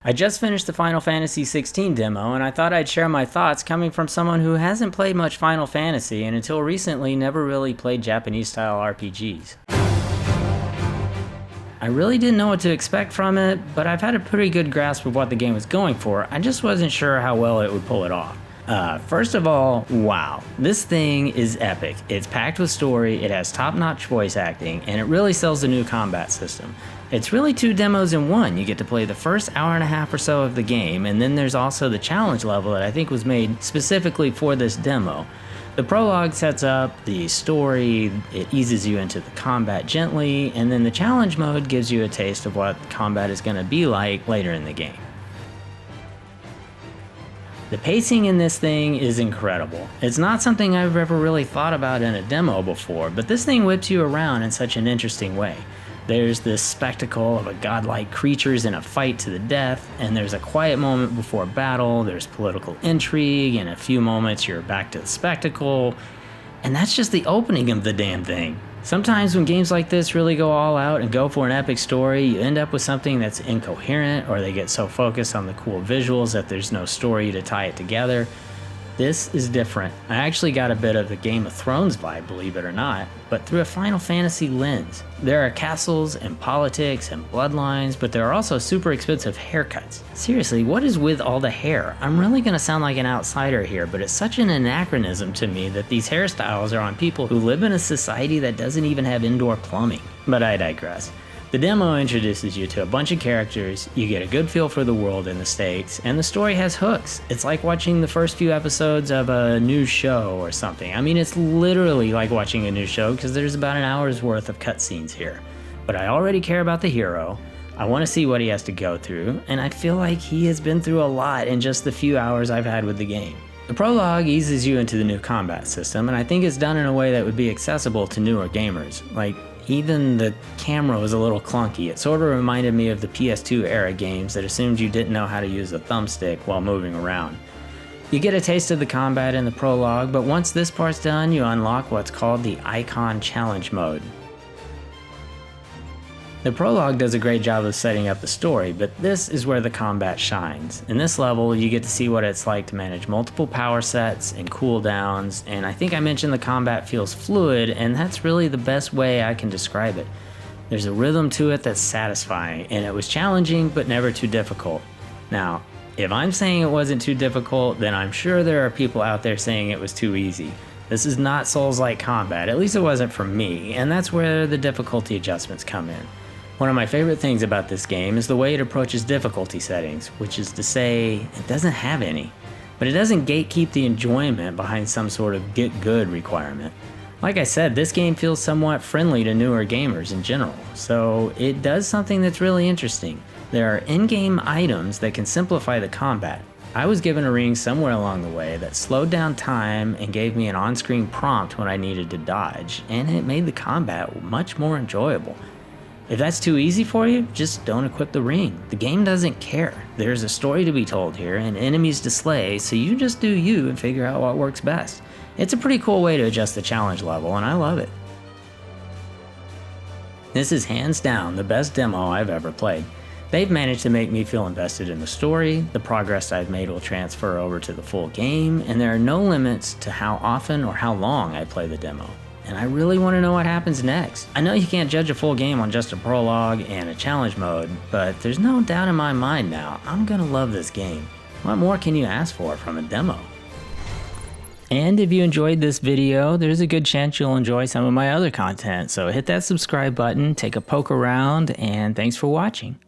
I just finished the Final Fantasy XVI demo, and I thought I'd share my thoughts coming from someone who hasn't played much Final Fantasy and until recently never really played Japanese-style RPGs. I really didn't know what to expect from it, but I've had a pretty good grasp of what the game was going for. I just wasn't sure how well it would pull it off. First of all, wow, this thing is epic. It's packed with story, it has top-notch voice acting, and it really sells the new combat system. It's really two demos in one. You get to play the first hour and a half or so of the game, and then there's also the challenge level that I think was made specifically for this demo. The prologue sets up the story, it eases you into the combat gently, and then the challenge mode gives you a taste of what combat is going to be like later in the game. The pacing in this thing is incredible. It's not something I've ever really thought about in a demo before, but this thing whips you around in such an interesting way. There's this spectacle of a godlike creatures in a fight to the death, and there's a quiet moment before battle, there's political intrigue, in a few moments you're back to the spectacle, and that's just the opening of the damn thing. Sometimes when games like this really go all out and go for an epic story, you end up with something that's incoherent, or they get so focused on the cool visuals that there's no story to tie it together. This is different. I actually got a bit of the Game of Thrones vibe, believe it or not, but through a Final Fantasy lens. There are castles and politics and bloodlines, but there are also super expensive haircuts. Seriously, what is with all the hair? I'm really gonna sound like an outsider here, but it's such an anachronism to me that these hairstyles are on people who live in a society that doesn't even have indoor plumbing. But I digress. The demo introduces you to a bunch of characters, you get a good feel for the world and the stakes, and the story has hooks. It's like watching the first few episodes of a new show or something. I mean, it's literally like watching a new show because there's about an hour's worth of cutscenes here. But I already care about the hero, I want to see what he has to go through, and I feel like he has been through a lot in just the few hours I've had with the game. The prologue eases you into the new combat system, and I think it's done in a way that would be accessible to newer gamers. Like, even the camera was a little clunky. It sort of reminded me of the PS2 era games that assumed you didn't know how to use a thumbstick while moving around. You get a taste of the combat in the prologue, but once this part's done, you unlock what's called the Icon Challenge mode. The prologue does a great job of setting up the story, but this is where the combat shines. In this level, you get to see what it's like to manage multiple power sets and cooldowns, and I think I mentioned the combat feels fluid, and that's really the best way I can describe it. There's a rhythm to it that's satisfying, and it was challenging but never too difficult. Now, if I'm saying it wasn't too difficult, then I'm sure there are people out there saying it was too easy. This is not Souls-like combat, at least it wasn't for me, and that's where the difficulty adjustments come in. One of my favorite things about this game is the way it approaches difficulty settings, which is to say, it doesn't have any. But it doesn't gatekeep the enjoyment behind some sort of get good requirement. Like I said, this game feels somewhat friendly to newer gamers in general, so it does something that's really interesting. There are in-game items that can simplify the combat. I was given a ring somewhere along the way that slowed down time and gave me an on-screen prompt when I needed to dodge, and it made the combat much more enjoyable. If that's too easy for you, just don't equip the ring. The game doesn't care. There's a story to be told here and enemies to slay, so you just do you and figure out what works best. It's a pretty cool way to adjust the challenge level, and I love it. This is hands down the best demo I've ever played. They've managed to make me feel invested in the story, the progress I've made will transfer over to the full game, and there are no limits to how often or how long I play the demo. And I really want to know what happens next. I know you can't judge a full game on just a prologue and a challenge mode, but there's no doubt in my mind now, I'm gonna love this game. What more can you ask for from a demo? And if you enjoyed this video, there's a good chance you'll enjoy some of my other content, so hit that subscribe button, take a poke around, and thanks for watching.